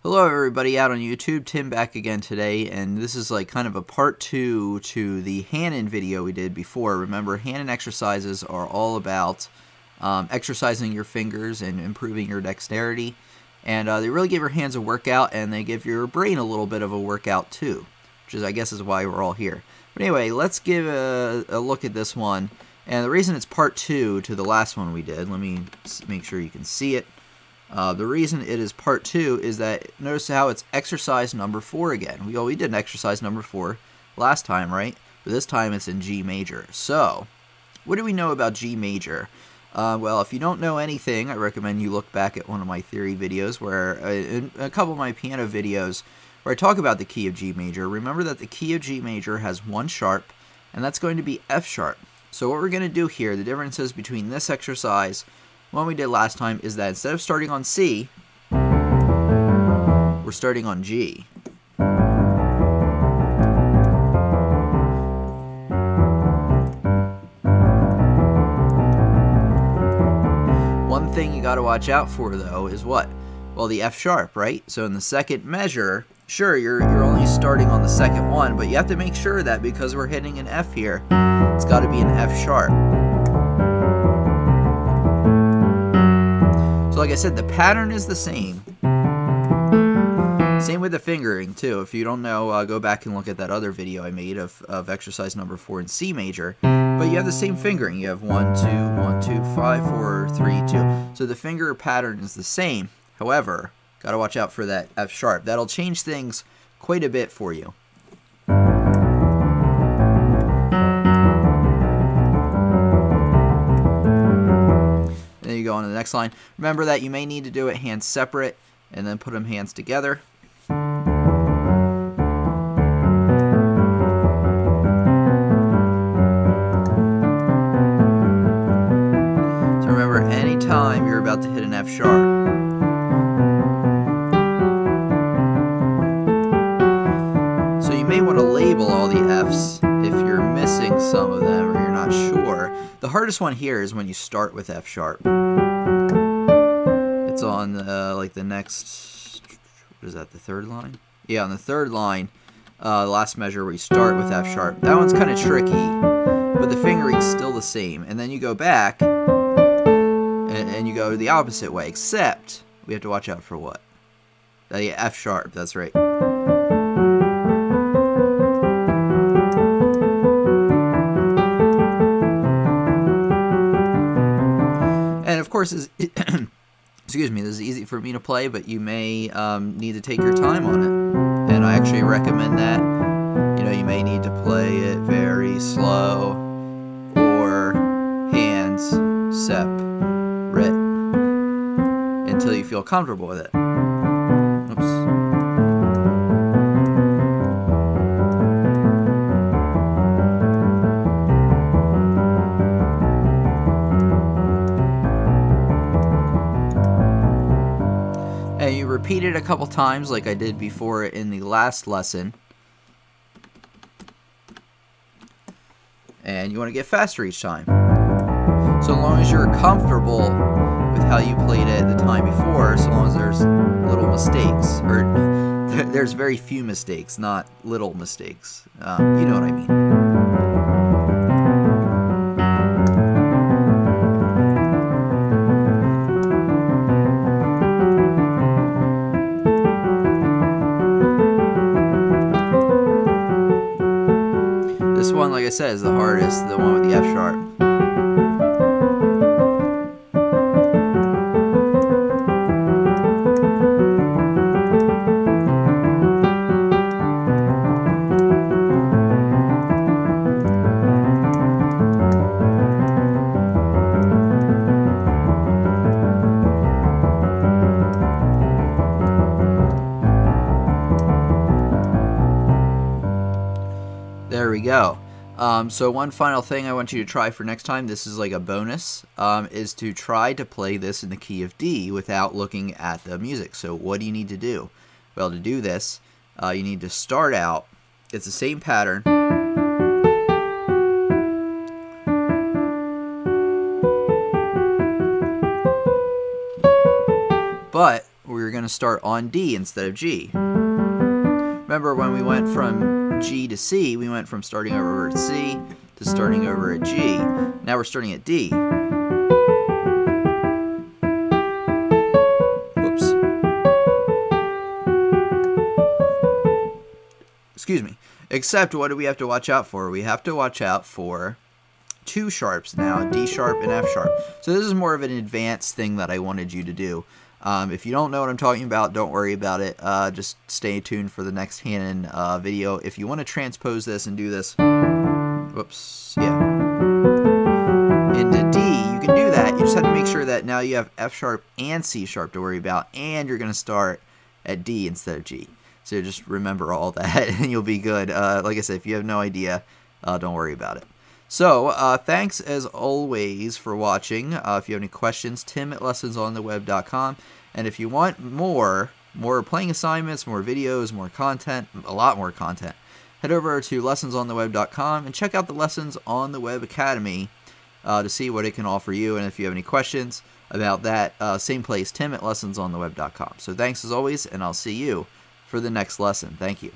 Hello everybody out on YouTube, Tim back again today, and this is like kind of a part 2 to the Hanon video we did before. Remember, Hanon exercises are all about exercising your fingers and improving your dexterity, and they really give your hands a workout, and they give your brain a little bit of a workout too, which is, I guess, is why we're all here. But anyway, let's give a look at this one, and the reason it's part 2 to the last one we did, let me make sure you can see it. The reason it is part 2 is that notice how it's exercise number 4 again. We did an exercise number 4 last time, right? But this time it's in G major. So, what do we know about G major? Well, if you don't know anything, I recommend you look back at one of my theory videos where, in a couple of my piano videos, where I talk about the key of G major. Remember that the key of G major has one sharp, and that's going to be F sharp. So what we're going to do here, the differences between this exercise one we did last time is that instead of starting on C, we're starting on G. One thing you got to watch out for though is what? Well, the F sharp, right? So in the second measure, sure, you're only starting on the second one, but you have to make sure that because we're hitting an F here, it's got to be an F sharp. So like I said, the pattern is the same. Same with the fingering too. If you don't know, go back and look at that other video I made of exercise number 4 in C major. But you have the same fingering. You have 1, 2, 1, 2, 5, 4, 3, 2. So the finger pattern is the same. However, gotta watch out for that F sharp. That'll change things quite a bit for you. Go on to the next line. Remember that you may need to do it hands separate and then put them hands together. So remember, anytime you're about to hit an F sharp, so you may want to label all the F's if you're missing some of them or you're not sure. The hardest one here is when you start with F sharp. It's on like the next, what is that, the third line? Yeah, on the third line, the last measure where you start with F sharp. That one's kind of tricky, but the fingering's still the same. And then you go back, and you go the opposite way, except we have to watch out for what? The F sharp, that's right. And of course, excuse me, this is easy for me to play, but you may need to take your time on it. And I actually recommend that. You know, you may need to play it very slow or hands separate until you feel comfortable with it. Oops. And you repeat it a couple times like I did before in the last lesson. And you want to get faster each time. So long as you're comfortable with how you played it the time before, so long as there's little mistakes. Or there's very few mistakes, not little mistakes. You know what I mean. This one, like I said, is the hardest, the one with the F sharp. There we go. So one final thing I want you to try for next time, this is like a bonus, is to try to play this in the key of D without looking at the music. So what do you need to do? Well, to do this, you need to start out, it's the same pattern, but we're going to start on D instead of G. Remember when we went from G to C, we went from starting over at C to starting over at G. Now we're starting at D. Whoops. Excuse me. Except, what do we have to watch out for? We have to watch out for two sharps now, D sharp and F sharp. So this is more of an advanced thing that I wanted you to do. If you don't know what I'm talking about, don't worry about it. Just stay tuned for the next Hanon video. If you want to transpose this and do this, whoops, yeah, into D, you can do that. You just have to make sure that now you have F sharp and C sharp to worry about, and you're going to start at D instead of G. So just remember all that, and you'll be good. Like I said, if you have no idea, don't worry about it. So, thanks as always for watching. If you have any questions, tim@lessonsontheweb.com. And if you want more playing assignments, more videos, more content, a lot more content, head over to lessonsontheweb.com and check out the Lessons on the Web Academy to see what it can offer you. And if you have any questions about that, same place, tim@lessonsontheweb.com. So thanks as always, and I'll see you for the next lesson. Thank you.